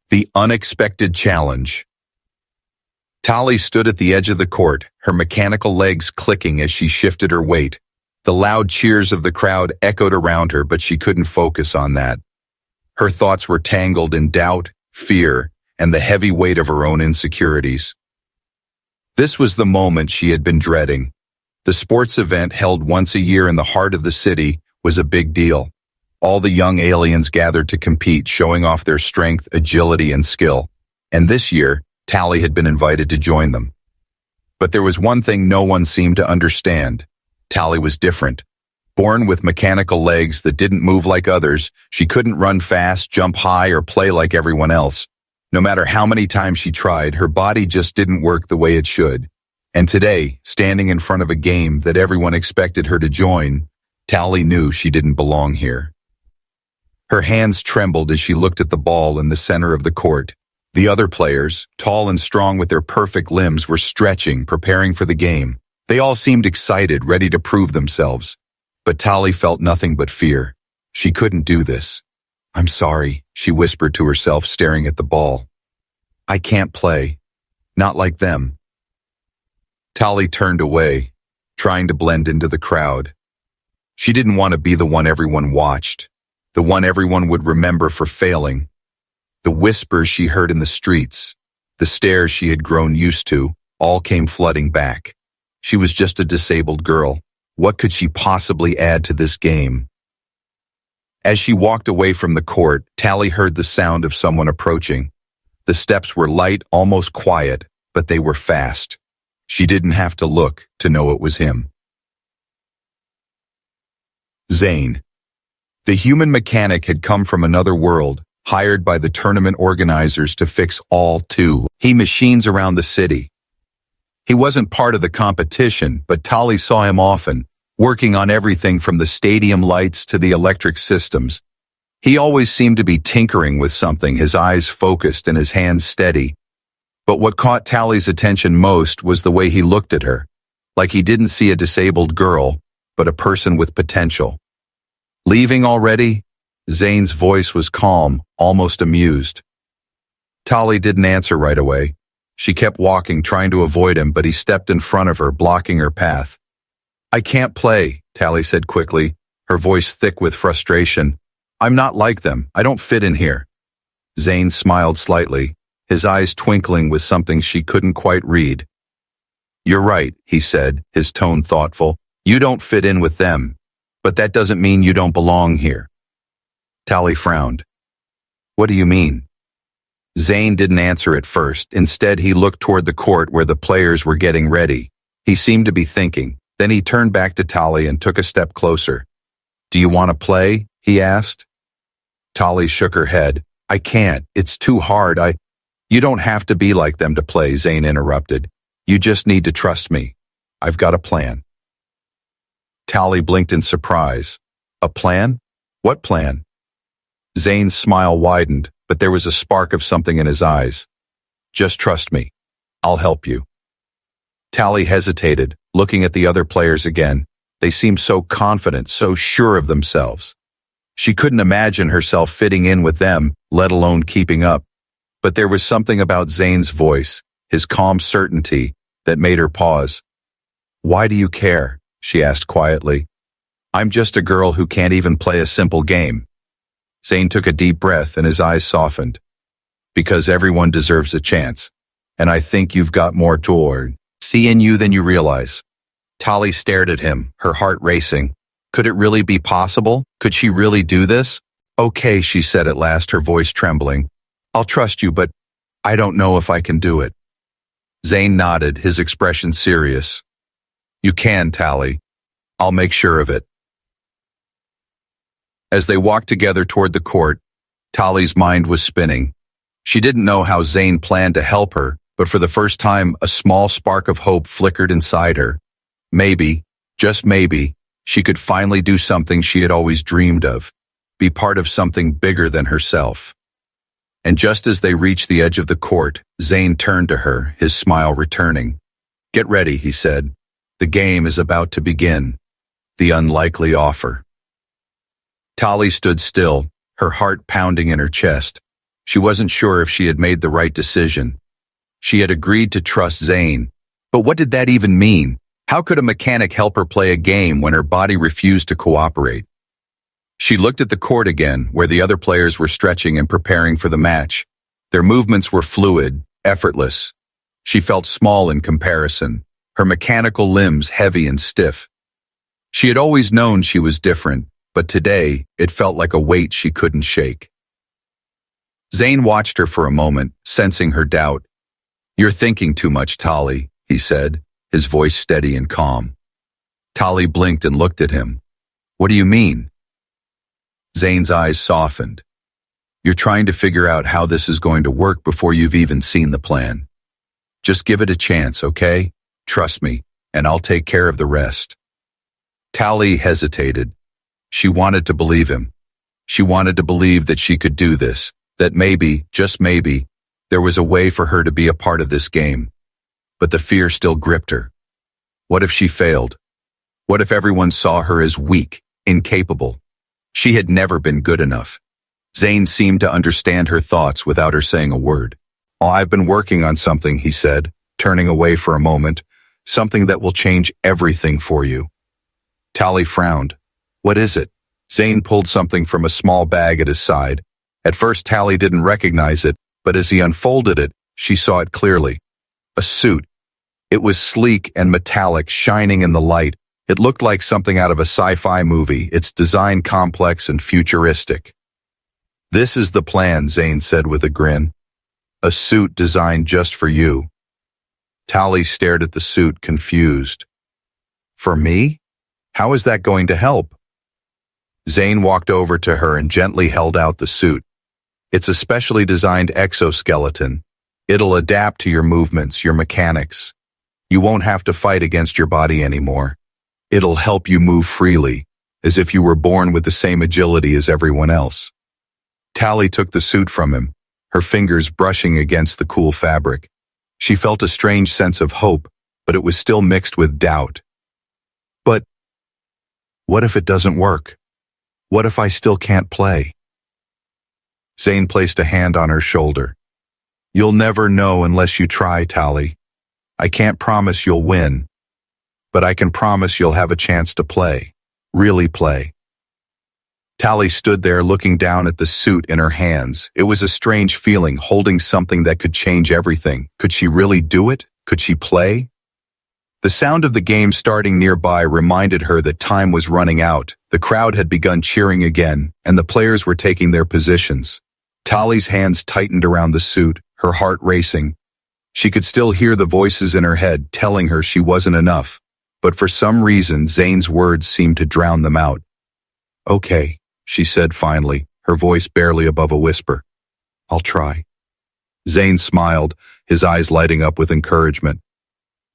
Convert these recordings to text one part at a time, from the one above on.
The unexpected challenge. Tali stood at the edge of the court, her mechanical legs clicking as she shifted her weight. The loud cheers of the crowd echoed around her, but she couldn't focus on that. Her thoughts were tangled in doubt, fear, and the heavy weight of her own insecurities. This was the moment she had been dreading. The sports event, held once a year in the heart of the city, was a big deal. All the young aliens gathered to compete, showing off their strength, agility, and skill. And this year, Tali had been invited to join them. But there was one thing no one seemed to understand. Tali was different. Born with mechanical legs that didn't move like others, she couldn't run fast, jump high, or play like everyone else. No matter how many times she tried, her body just didn't work the way it should. And today, standing in front of a game that everyone expected her to join, Tali knew she didn't belong here. Her hands trembled as she looked at the ball in the center of the court. The other players, tall and strong with their perfect limbs, were stretching, preparing for the game. They all seemed excited, ready to prove themselves. But Tali felt nothing but fear. She couldn't do this. "I'm sorry," she whispered to herself, staring at the ball. "I can't play. Not like them." Tali turned away, trying to blend into the crowd. She didn't want to be the one everyone watched, the one everyone would remember for failing. The whispers she heard in the streets, the stares she had grown used to, all came flooding back. She was just a disabled girl. What could she possibly add to this game? As she walked away from the court, Tali heard the sound of someone approaching. The steps were light, almost quiet, but they were fast. She didn't have to look to know it was him. Zane. The human mechanic had come from another world, hired by the tournament organizers to fix all he machines around the city. He wasn't part of the competition, but Tali saw him often, working on everything from the stadium lights to the electric systems. He always seemed to be tinkering with something, his eyes focused and his hands steady. But what caught Tali's attention most was the way he looked at her, like he didn't see a disabled girl, but a person with potential. "Leaving already?" Zane's voice was calm, almost amused. Tali didn't answer right away. She kept walking, trying to avoid him, but he stepped in front of her, blocking her path. "I can't play," Tali said quickly, her voice thick with frustration. "I'm not like them. I don't fit in here." Zane smiled slightly, his eyes twinkling with something she couldn't quite read. "You're right," he said, his tone thoughtful. "You don't fit in with them, but that doesn't mean you don't belong here." Tali frowned. "What do you mean?" Zane didn't answer at first. Instead, he looked toward the court where the players were getting ready. He seemed to be thinking. Then he turned back to Tali and took a step closer. "Do you want to play?" he asked. Tali shook her head. "I can't. It's too hard. You don't have to be like them to play," Zane interrupted. "You just need to trust me. I've got a plan." Tali blinked in surprise. "A plan? What plan?" Zane's smile widened, but there was a spark of something in his eyes. "Just trust me. I'll help you." Tali hesitated, looking at the other players again. They seemed so confident, so sure of themselves. She couldn't imagine herself fitting in with them, let alone keeping up. But there was something about Zane's voice, his calm certainty, that made her pause. "Why do you care?" she asked quietly. "I'm just a girl who can't even play a simple game." Zane took a deep breath and his eyes softened. "Because everyone deserves a chance. And I think you've got more to see in you than you realize." Tali stared at him, her heart racing. Could it really be possible? Could she really do this? "Okay," she said at last, her voice trembling. "I'll trust you, but I don't know if I can do it." Zane nodded, his expression serious. "You can, Tali. I'll make sure of it." As they walked together toward the court, Tali's mind was spinning. She didn't know how Zane planned to help her, but for the first time, a small spark of hope flickered inside her. Maybe, just maybe, she could finally do something she had always dreamed of, be part of something bigger than herself. And just as they reached the edge of the court, Zane turned to her, his smile returning. "Get ready," he said. "The game is about to begin. The unlikely offer." Tali stood still, her heart pounding in her chest. She wasn't sure if she had made the right decision. She had agreed to trust Zane. But what did that even mean? How could a mechanic help her play a game when her body refused to cooperate? She looked at the court again, where the other players were stretching and preparing for the match. Their movements were fluid, effortless. She felt small in comparison, her mechanical limbs heavy and stiff. She had always known she was different, but today it felt like a weight she couldn't shake. Zane watched her for a moment, sensing her doubt. "You're thinking too much, Tali," he said, his voice steady and calm. Tali blinked and looked at him. "What do you mean?" Zane's eyes softened. "You're trying to figure out how this is going to work before you've even seen the plan. Just give it a chance, okay? Trust me, and I'll take care of the rest." Tali hesitated. She wanted to believe him. She wanted to believe that she could do this, that maybe, just maybe, there was a way for her to be a part of this game. But the fear still gripped her. What if she failed? What if everyone saw her as weak, incapable? She had never been good enough. Zane seemed to understand her thoughts without her saying a word. "Oh, I've been working on something," he said, turning away for a moment. "Something that will change everything for you." Tali frowned. "What is it?" Zane pulled something from a small bag at his side. At first Tali didn't recognize it, but as he unfolded it, she saw it clearly. A suit. It was sleek and metallic, shining in the light. It looked like something out of a sci-fi movie, its design complex and futuristic. "This is the plan," Zane said with a grin. "A suit designed just for you." Tali stared at the suit, confused. "For me? How is that going to help?" Zane walked over to her and gently held out the suit. "It's a specially designed exoskeleton. It'll adapt to your movements, your mechanics. You won't have to fight against your body anymore. It'll help you move freely, as if you were born with the same agility as everyone else." Tali took the suit from him, her fingers brushing against the cool fabric. She felt a strange sense of hope, but it was still mixed with doubt. "But what if it doesn't work? What if I still can't play?" Zane placed a hand on her shoulder. "You'll never know unless you try, Tali. I can't promise you'll win, but I can promise you'll have a chance to play. Really play." Tali stood there looking down at the suit in her hands. It was a strange feeling, holding something that could change everything. Could she really do it? Could she play? The sound of the game starting nearby reminded her that time was running out. The crowd had begun cheering again, and the players were taking their positions. Tali's hands tightened around the suit, her heart racing. She could still hear the voices in her head telling her she wasn't enough, but for some reason Zane's words seemed to drown them out. "Okay," she said finally, her voice barely above a whisper. "I'll try." Zane smiled, his eyes lighting up with encouragement.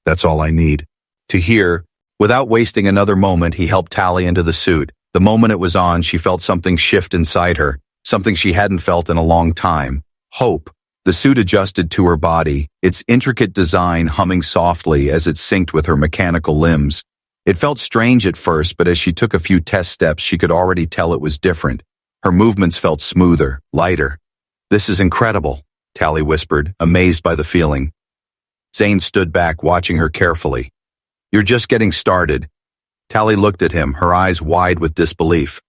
"That's all I need to hear." Without wasting another moment, he helped Tali into the suit. The moment it was on, she felt something shift inside her, something she hadn't felt in a long time. Hope. The suit adjusted to her body, its intricate design humming softly as it synced with her mechanical limbs. It felt strange at first, but as she took a few test steps, she could already tell it was different. Her movements felt smoother, lighter. "This is incredible," Tali whispered, amazed by the feeling. Zane stood back, watching her carefully. "You're just getting started." Tali looked at him, her eyes wide with disbelief.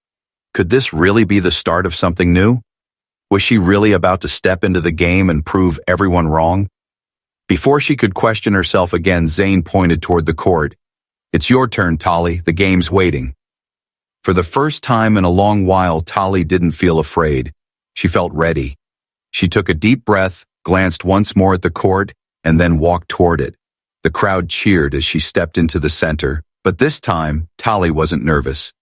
Could this really be the start of something new? Was she really about to step into the game and prove everyone wrong? Before she could question herself again, Zane pointed toward the court. "It's your turn, Tali. The game's waiting." For the first time in a long while, Tali didn't feel afraid. She felt ready. She took a deep breath, glanced once more at the court, and then walked toward it. The crowd cheered as she stepped into the center, but this time, Tali wasn't nervous.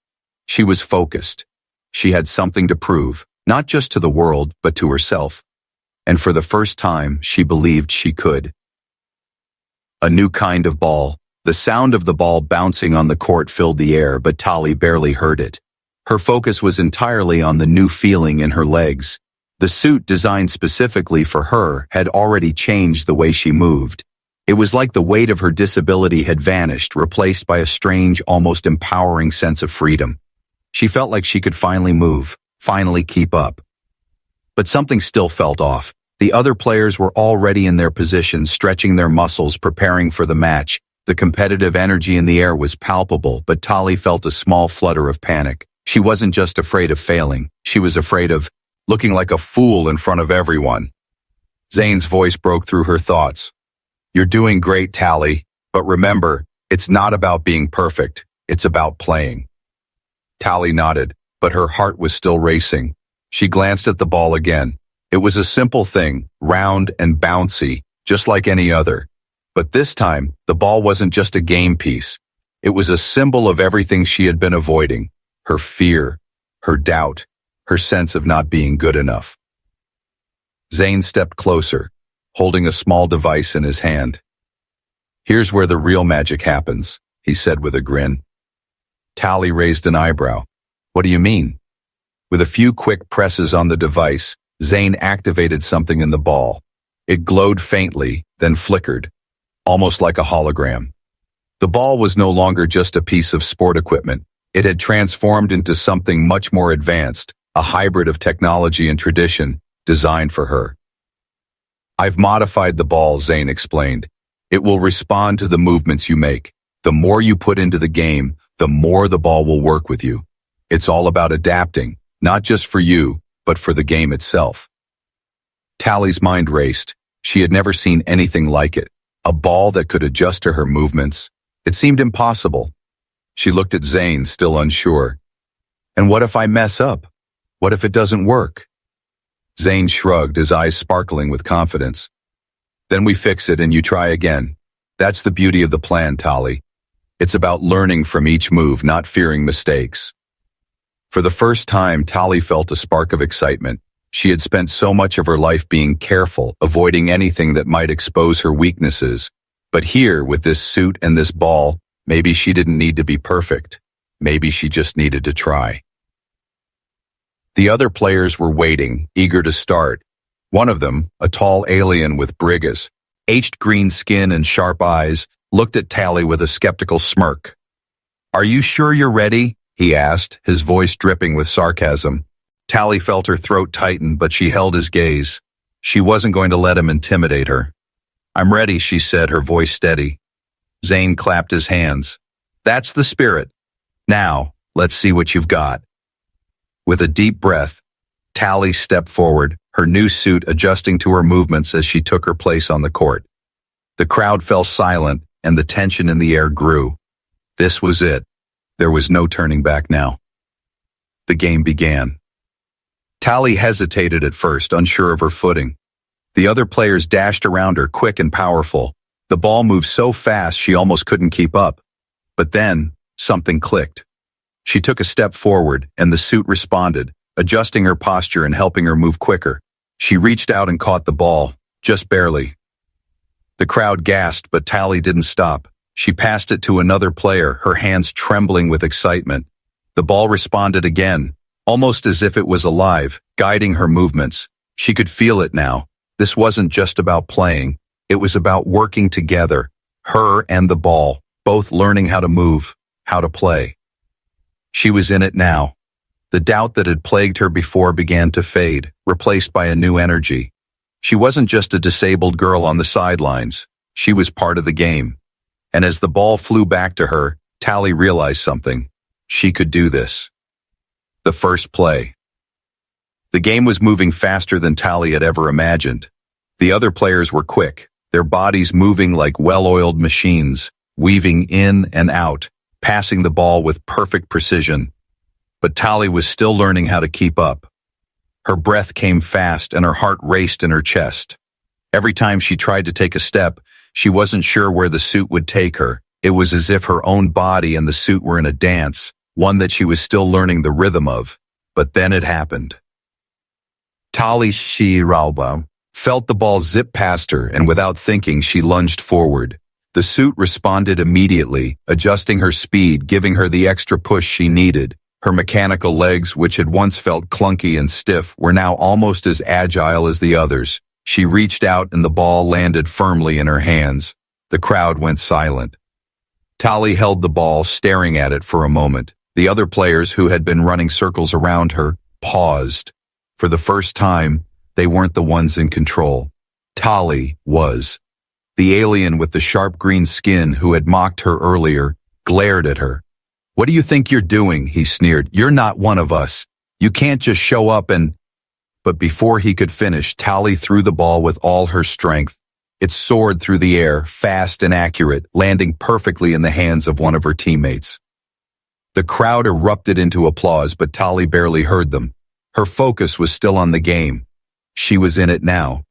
She was focused. She had something to prove, not just to the world, but to herself. And for the first time, she believed she could. A new kind of ball. The sound of the ball bouncing on the court filled the air, but Tali barely heard it. Her focus was entirely on the new feeling in her legs. The suit designed specifically for her had already changed the way she moved. It was like the weight of her disability had vanished, replaced by a strange, almost empowering sense of freedom. She felt like she could finally move, finally keep up. But something still felt off. The other players were already in their positions, stretching their muscles, preparing for the match. The competitive energy in the air was palpable, but Tali felt a small flutter of panic. She wasn't just afraid of failing. She was afraid of looking like a fool in front of everyone. Zane's voice broke through her thoughts. "You're doing great, Tali, but remember, it's not about being perfect. It's about playing." Tali nodded, but her heart was still racing. She glanced at the ball again. It was a simple thing, round and bouncy, just like any other. But this time, the ball wasn't just a game piece. It was a symbol of everything she had been avoiding. Her fear, her doubt, her sense of not being good enough. Zane stepped closer, holding a small device in his hand. "Here's where the real magic happens," he said with a grin. Tali raised an eyebrow. "What do you mean?" With a few quick presses on the device, Zane activated something in the ball. It glowed faintly, then flickered, almost like a hologram. The ball was no longer just a piece of sport equipment. It had transformed into something much more advanced, a hybrid of technology and tradition, designed for her. "I've modified the ball," Zane explained. "It will respond to the movements you make. The more you put into the game, the more the ball will work with you. It's all about adapting, not just for you, but for the game itself." Tali's mind raced. She had never seen anything like it. A ball that could adjust to her movements. It seemed impossible. She looked at Zane, still unsure. "And what if I mess up? What if it doesn't work?" Zane shrugged, his eyes sparkling with confidence. "Then we fix it and you try again. That's the beauty of the plan, Tali. It's about learning from each move, not fearing mistakes." For the first time, Tali felt a spark of excitement. She had spent so much of her life being careful, avoiding anything that might expose her weaknesses. But here, with this suit and this ball, maybe she didn't need to be perfect. Maybe she just needed to try. The other players were waiting, eager to start. One of them, a tall alien with brigas, aged green skin and sharp eyes, looked at Tali with a skeptical smirk. "Are you sure you're ready?" he asked, his voice dripping with sarcasm. Tali felt her throat tighten, but she held his gaze. She wasn't going to let him intimidate her. "I'm ready," she said, her voice steady. Zane clapped his hands. "That's the spirit. Now, let's see what you've got." With a deep breath, Tali stepped forward, her new suit adjusting to her movements as she took her place on the court. The crowd fell silent, and the tension in the air grew. This was it. There was no turning back now. The game began. Tali hesitated at first, unsure of her footing. The other players dashed around her, quick and powerful. The ball moved so fast she almost couldn't keep up. But then, something clicked. She took a step forward, and the suit responded, adjusting her posture and helping her move quicker. She reached out and caught the ball, just barely. The crowd gasped, but Tali didn't stop. She passed it to another player, her hands trembling with excitement. The ball responded again, almost as if it was alive, guiding her movements. She could feel it now. This wasn't just about playing. It was about working together, her and the ball, both learning how to move, how to play. She was in it now. The doubt that had plagued her before began to fade, replaced by a new energy. She wasn't just a disabled girl on the sidelines. She was part of the game. And as the ball flew back to her, Tali realized something. She could do this. The first play. The game was moving faster than Tali had ever imagined. The other players were quick, their bodies moving like well-oiled machines, weaving in and out, passing the ball with perfect precision. But Tali was still learning how to keep up. Her breath came fast and her heart raced in her chest. Every time she tried to take a step, she wasn't sure where the suit would take her. It was as if her own body and the suit were in a dance, one that she was still learning the rhythm of. But then it happened. Tali Shirauba felt the ball zip past her, and without thinking, she lunged forward. The suit responded immediately, adjusting her speed, giving her the extra push she needed. Her mechanical legs, which had once felt clunky and stiff, were now almost as agile as the others. She reached out and the ball landed firmly in her hands. The crowd went silent. Tali held the ball, staring at it for a moment. The other players, who had been running circles around her, paused. For the first time, they weren't the ones in control. Tali was. The alien with the sharp green skin who had mocked her earlier glared at her. "What do you think you're doing?" he sneered. "You're not one of us. You can't just show up and—" But before he could finish, Tali threw the ball with all her strength. It soared through the air, fast and accurate, landing perfectly in the hands of one of her teammates. The crowd erupted into applause, but Tali barely heard them. Her focus was still on the game. She was in it now.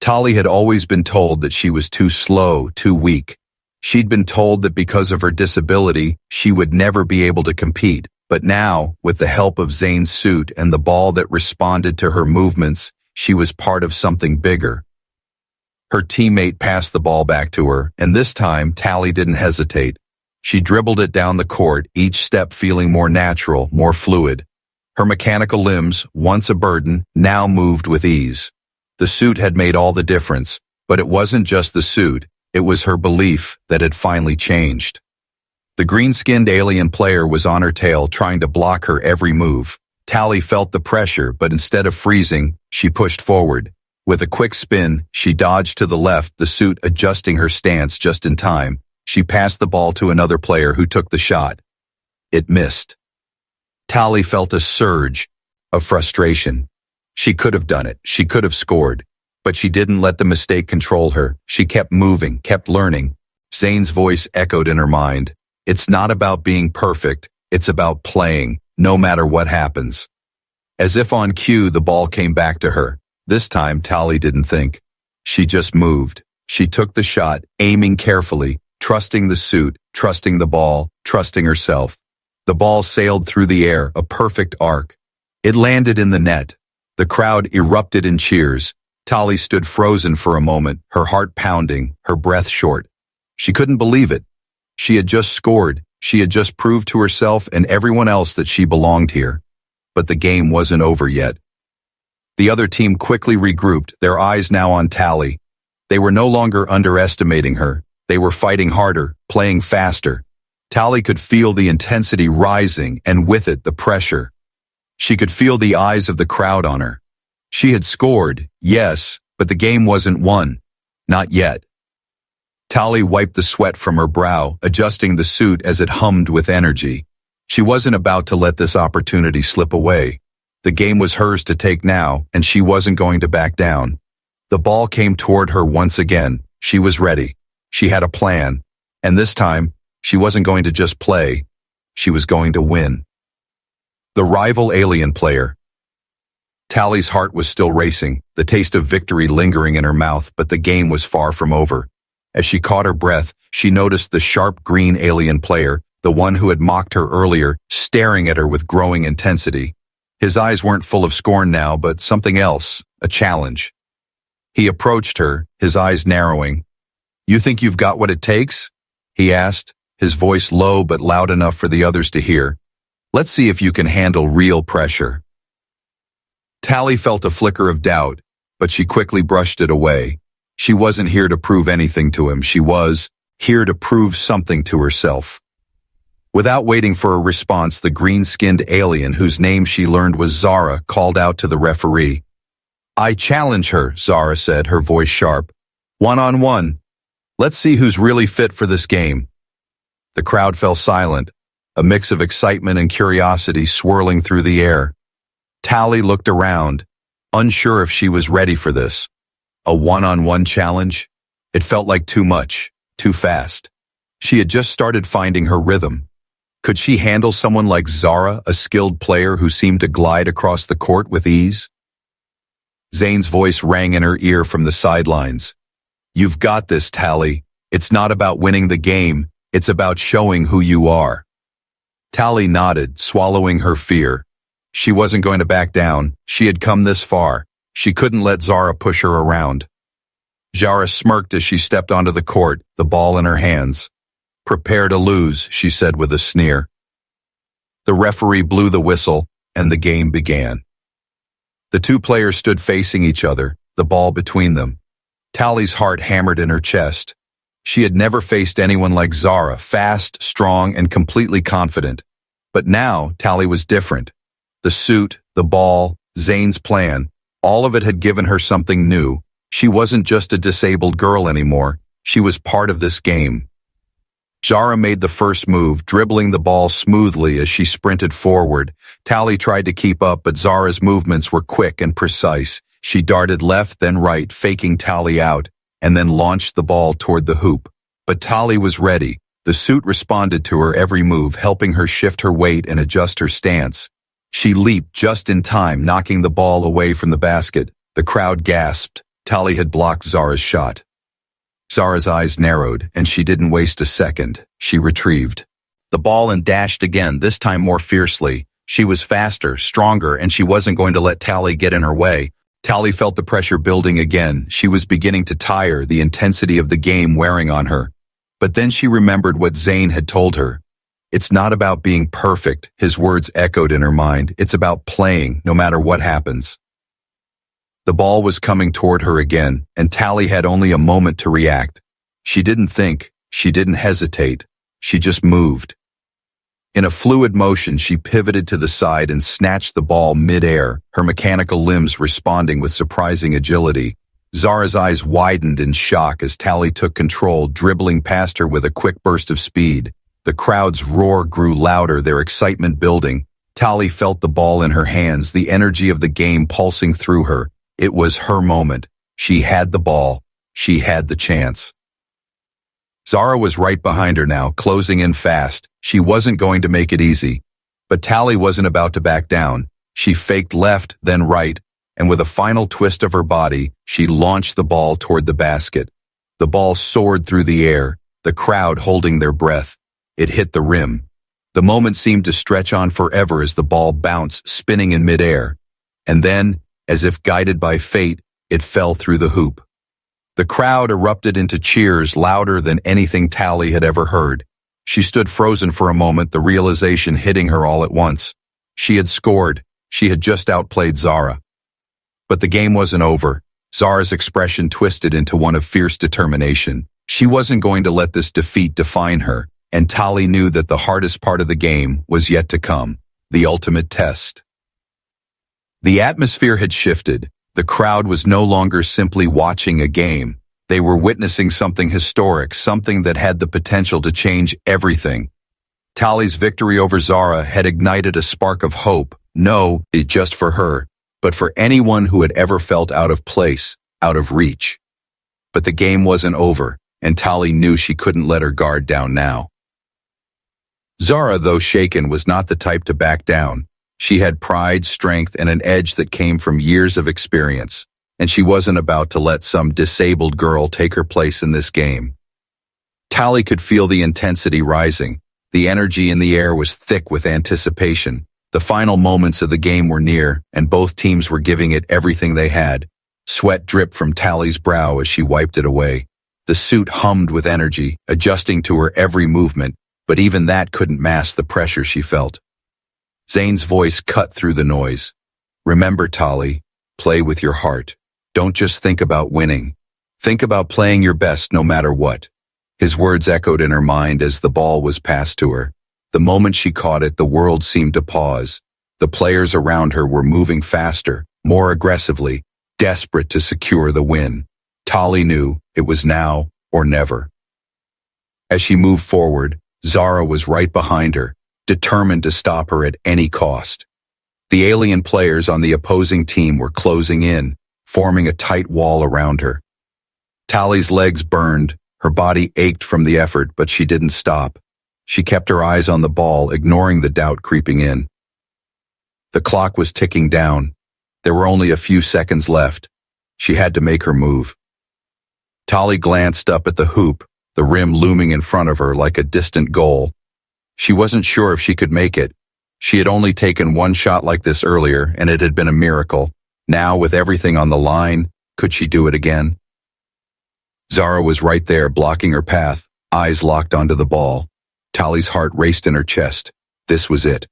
Tali had always been told that she was too slow, too weak. She'd been told that because of her disability, she would never be able to compete. But now, with the help of Zane's suit and the ball that responded to her movements, she was part of something bigger. Her teammate passed the ball back to her, and this time, Tali didn't hesitate. She dribbled it down the court, each step feeling more natural, more fluid. Her mechanical limbs, once a burden, now moved with ease. The suit had made all the difference, but it wasn't just the suit, it was her belief that had finally changed. The green-skinned alien player was on her tail, trying to block her every move. Tali felt the pressure, but instead of freezing, she pushed forward. With a quick spin, she dodged to the left, the suit adjusting her stance just in time. She passed the ball to another player who took the shot. It missed. Tali felt a surge of frustration. She could have done it. She could have scored. But she didn't let the mistake control her. She kept moving, kept learning. Zane's voice echoed in her mind. "It's not about being perfect. It's about playing, no matter what happens." As if on cue, the ball came back to her. This time, Tali didn't think. She just moved. She took the shot, aiming carefully, trusting the suit, trusting the ball, trusting herself. The ball sailed through the air, a perfect arc. It landed in the net. The crowd erupted in cheers. Tali stood frozen for a moment, her heart pounding, her breath short. She couldn't believe it. She had just scored. She had just proved to herself and everyone else that she belonged here. But the game wasn't over yet. The other team quickly regrouped, their eyes now on Tali. They were no longer underestimating her. They were fighting harder, playing faster. Tali could feel the intensity rising, and with it, the pressure. She could feel the eyes of the crowd on her. She had scored, yes, but the game wasn't won. Not yet. Tali wiped the sweat from her brow, adjusting the suit as it hummed with energy. She wasn't about to let this opportunity slip away. The game was hers to take now, and she wasn't going to back down. The ball came toward her once again. She was ready. She had a plan. And this time, she wasn't going to just play. She was going to win. The rival alien player. Tali's heart was still racing, the taste of victory lingering in her mouth, but the game was far from over. As she caught her breath, she noticed the sharp green alien player, the one who had mocked her earlier, staring at her with growing intensity. His eyes weren't full of scorn now, but something else, a challenge. He approached her, his eyes narrowing. "You think you've got what it takes?" he asked, his voice low but loud enough for the others to hear. "Let's see if you can handle real pressure." Tali felt a flicker of doubt, but she quickly brushed it away. She wasn't here to prove anything to him. She was here to prove something to herself. Without waiting for a response, the green-skinned alien, whose name she learned was Zara, called out to the referee. "I challenge her," Zara said, her voice sharp. "One-on-one. Let's see who's really fit for this game." The crowd fell silent, a mix of excitement and curiosity swirling through the air. Tali looked around, unsure if she was ready for this. A one-on-one challenge? It felt like too much, too fast. She had just started finding her rhythm. Could she handle someone like Zara, a skilled player who seemed to glide across the court with ease? Zane's voice rang in her ear from the sidelines. "You've got this, Tali. It's not about winning the game, it's about showing who you are." Tali nodded, swallowing her fear. She wasn't going to back down. She had come this far. She couldn't let Zara push her around. Zara smirked as she stepped onto the court, the ball in her hands. "Prepare to lose," she said with a sneer. The referee blew the whistle, and the game began. The two players stood facing each other, the ball between them. Tali's heart hammered in her chest. She had never faced anyone like Zara, fast, strong, and completely confident. But now, Tali was different. The suit, the ball, Zane's plan. All of it had given her something new. She wasn't just a disabled girl anymore. She was part of this game. Zara made the first move, dribbling the ball smoothly as she sprinted forward. Tali tried to keep up, but Zara's movements were quick and precise. She darted left, then right, faking Tali out, and then launched the ball toward the hoop. But Tali was ready. The suit responded to her every move, helping her shift her weight and adjust her stance. She leaped just in time, knocking the ball away from the basket. The crowd gasped. Tali had blocked Zara's shot. Zara's eyes narrowed, and she didn't waste a second. She retrieved the ball and dashed again, this time more fiercely. She was faster, stronger, and she wasn't going to let Tali get in her way. Tali felt the pressure building again. She was beginning to tire, the intensity of the game wearing on her. But then she remembered what Zane had told her. It's not about being perfect, his words echoed in her mind. It's about playing, no matter what happens. The ball was coming toward her again, and Tali had only a moment to react. She didn't think, she didn't hesitate, she just moved. In a fluid motion, she pivoted to the side and snatched the ball mid-air, her mechanical limbs responding with surprising agility. Zara's eyes widened in shock as Tali took control, dribbling past her with a quick burst of speed. The crowd's roar grew louder, their excitement building. Tali felt the ball in her hands, the energy of the game pulsing through her. It was her moment. She had the ball. She had the chance. Zara was right behind her now, closing in fast. She wasn't going to make it easy. But Tali wasn't about to back down. She faked left, then right, and with a final twist of her body, she launched the ball toward the basket. The ball soared through the air, the crowd holding their breath. It hit the rim. The moment seemed to stretch on forever as the ball bounced, spinning in midair. And then, as if guided by fate, it fell through the hoop. The crowd erupted into cheers louder than anything Tali had ever heard. She stood frozen for a moment, the realization hitting her all at once. She had scored. She had just outplayed Zara. But the game wasn't over. Zara's expression twisted into one of fierce determination. She wasn't going to let this defeat define her, and Tali knew that the hardest part of the game was yet to come, the ultimate test. The atmosphere had shifted. The crowd was no longer simply watching a game. They were witnessing something historic, something that had the potential to change everything. Tali's victory over Zara had ignited a spark of hope, not just for her, but for anyone who had ever felt out of place, out of reach. But the game wasn't over, and Tali knew she couldn't let her guard down now. Zara, though shaken, was not the type to back down. She had pride, strength, and an edge that came from years of experience, and she wasn't about to let some disabled girl take her place in this game. Tali could feel the intensity rising. The energy in the air was thick with anticipation. The final moments of the game were near, and both teams were giving it everything they had. Sweat dripped from Tali's brow as she wiped it away. The suit hummed with energy, adjusting to her every movement, but even that couldn't mask the pressure she felt. Zane's voice cut through the noise. Remember, Tali, play with your heart. Don't just think about winning. Think about playing your best no matter what. His words echoed in her mind as the ball was passed to her. The moment she caught it, the world seemed to pause. The players around her were moving faster, more aggressively, desperate to secure the win. Tali knew it was now or never. As she moved forward, Zara was right behind her, determined to stop her at any cost. The alien players on the opposing team were closing in, forming a tight wall around her. Tali's legs burned, her body ached from the effort, but she didn't stop. She kept her eyes on the ball, ignoring the doubt creeping in. The clock was ticking down. There were only a few seconds left. She had to make her move. Tali glanced up at the hoop, the rim looming in front of her like a distant goal. She wasn't sure if she could make it. She had only taken one shot like this earlier, and it had been a miracle. Now, with everything on the line, could she do it again? Zara was right there, blocking her path, eyes locked onto the ball. Tali's heart raced in her chest. This was it.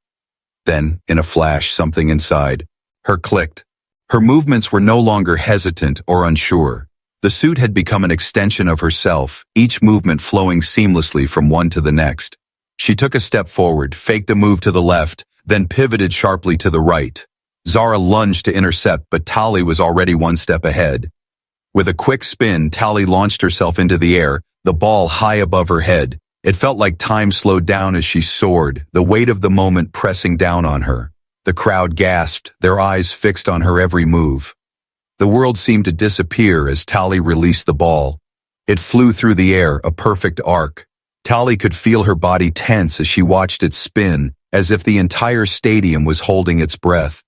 Then, in a flash, something inside her clicked. Her movements were no longer hesitant or unsure. The suit had become an extension of herself, each movement flowing seamlessly from one to the next. She took a step forward, faked a move to the left, then pivoted sharply to the right. Zara lunged to intercept, but Tali was already one step ahead. With a quick spin, Tali launched herself into the air, the ball high above her head. It felt like time slowed down as she soared, the weight of the moment pressing down on her. The crowd gasped, their eyes fixed on her every move. The world seemed to disappear as Tali released the ball. It flew through the air, a perfect arc. Tali could feel her body tense as she watched it spin, as if the entire stadium was holding its breath.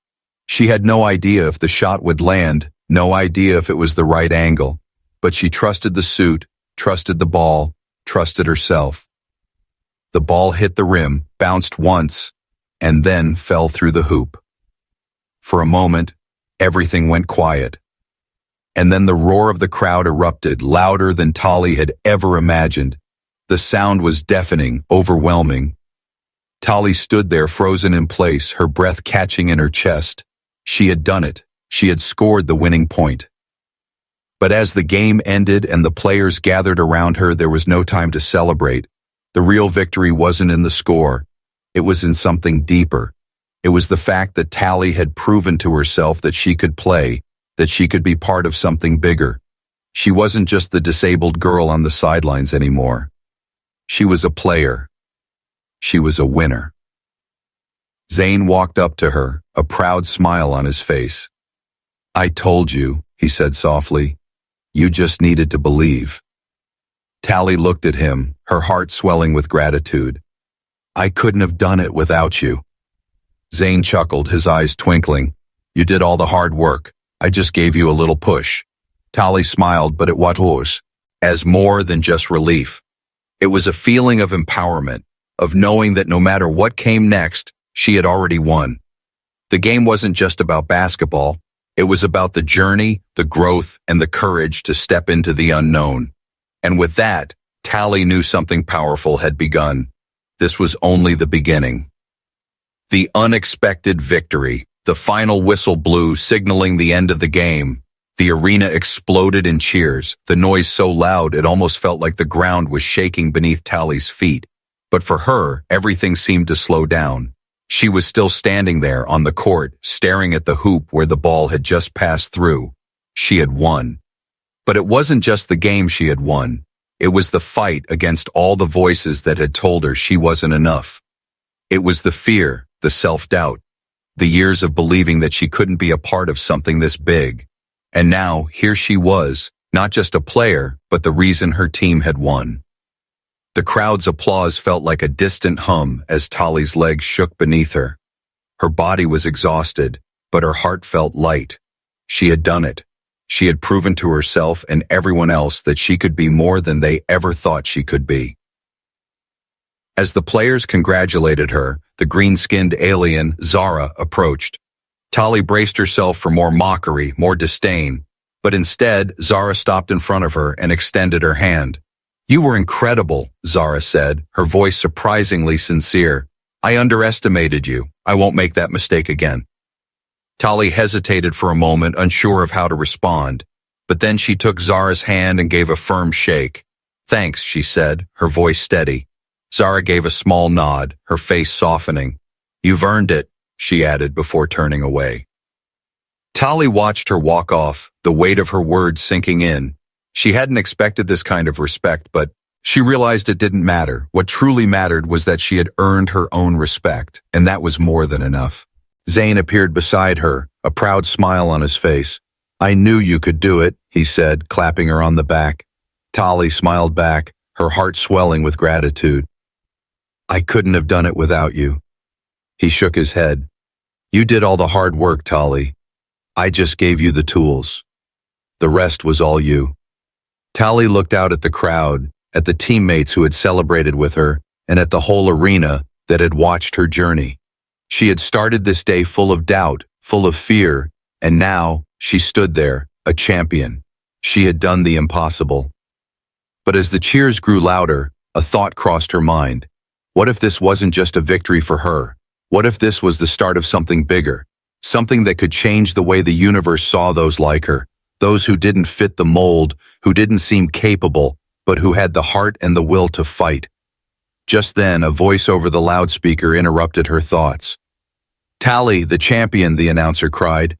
She had no idea if the shot would land, no idea if it was the right angle, but she trusted the suit, trusted the ball, trusted herself. The ball hit the rim, bounced once, and then fell through the hoop. For a moment, everything went quiet. And then the roar of the crowd erupted, louder than Tali had ever imagined. The sound was deafening, overwhelming. Tali stood there frozen in place, her breath catching in her chest. She had done it. She had scored the winning point. But as the game ended and the players gathered around her, there was no time to celebrate. The real victory wasn't in the score. It was in something deeper. It was the fact that Tali had proven to herself that she could play, that she could be part of something bigger. She wasn't just the disabled girl on the sidelines anymore. She was a player. She was a winner. Zane walked up to her, a proud smile on his face. "I told you," he said softly. "You just needed to believe." Tali looked at him, her heart swelling with gratitude. "I couldn't have done it without you." Zane chuckled, his eyes twinkling. "You did all the hard work. I just gave you a little push." Tali smiled, but it was as more than just relief. It was a feeling of empowerment, of knowing that no matter what came next, she had already won. The game wasn't just about basketball. It was about the journey, the growth, and the courage to step into the unknown. And with that, Tali knew something powerful had begun. This was only the beginning. The unexpected victory. The final whistle blew, signaling the end of the game. The arena exploded in cheers, the noise so loud it almost felt like the ground was shaking beneath Tali's feet. But for her, everything seemed to slow down. She was still standing there on the court, staring at the hoop where the ball had just passed through. She had won. But it wasn't just the game she had won. It was the fight against all the voices that had told her she wasn't enough. It was the fear, the self-doubt, the years of believing that she couldn't be a part of something this big. And now, here she was, not just a player, but the reason her team had won. The crowd's applause felt like a distant hum as Tali's legs shook beneath her. Her body was exhausted, but her heart felt light. She had done it. She had proven to herself and everyone else that she could be more than they ever thought she could be. As the players congratulated her, the green-skinned alien, Zara, approached. Tali braced herself for more mockery, more disdain. But instead, Zara stopped in front of her and extended her hand. "You were incredible," Zara said, her voice surprisingly sincere. "I underestimated you. I won't make that mistake again." Tali hesitated for a moment, unsure of how to respond. But then she took Zara's hand and gave a firm shake. "Thanks," she said, her voice steady. Zara gave a small nod, her face softening. "You've earned it," she added before turning away. Tali watched her walk off, the weight of her words sinking in. She hadn't expected this kind of respect, but she realized it didn't matter. What truly mattered was that she had earned her own respect, and that was more than enough. Zane appeared beside her, a proud smile on his face. "I knew you could do it," he said, clapping her on the back. Tali smiled back, her heart swelling with gratitude. "I couldn't have done it without you." He shook his head. "You did all the hard work, Tali. I just gave you the tools. The rest was all you." Tali looked out at the crowd, at the teammates who had celebrated with her, and at the whole arena that had watched her journey. She had started this day full of doubt, full of fear, and now she stood there, a champion. She had done the impossible. But as the cheers grew louder, a thought crossed her mind. What if this wasn't just a victory for her? What if this was the start of something bigger? Something that could change the way the universe saw those like her, those who didn't fit the mold, who didn't seem capable, but who had the heart and the will to fight. Just then, a voice over the loudspeaker interrupted her thoughts. Tally, the champion, the announcer cried.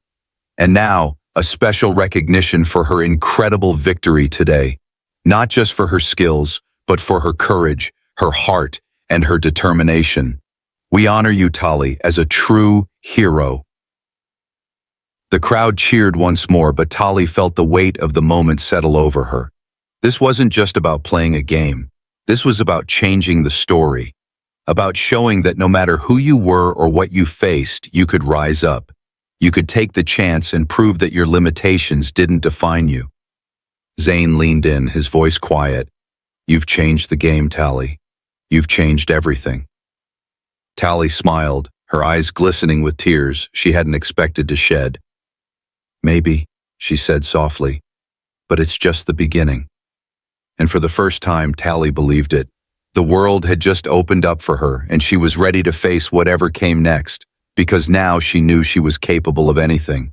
And now, a special recognition for her incredible victory today. Not just for her skills, but for her courage, her heart, and her determination. We honor you, Tally, as a true hero. The crowd cheered once more, but Tally felt the weight of the moment settle over her. This wasn't just about playing a game. This was about changing the story. About showing that no matter who you were or what you faced, you could rise up. You could take the chance and prove that your limitations didn't define you. Zane leaned in, his voice quiet. You've changed the game, Tally. You've changed everything. Tally smiled, her eyes glistening with tears she hadn't expected to shed. Maybe, she said softly, but it's just the beginning. And for the first time, Tally believed it. The world had just opened up for her, and she was ready to face whatever came next, because now she knew she was capable of anything.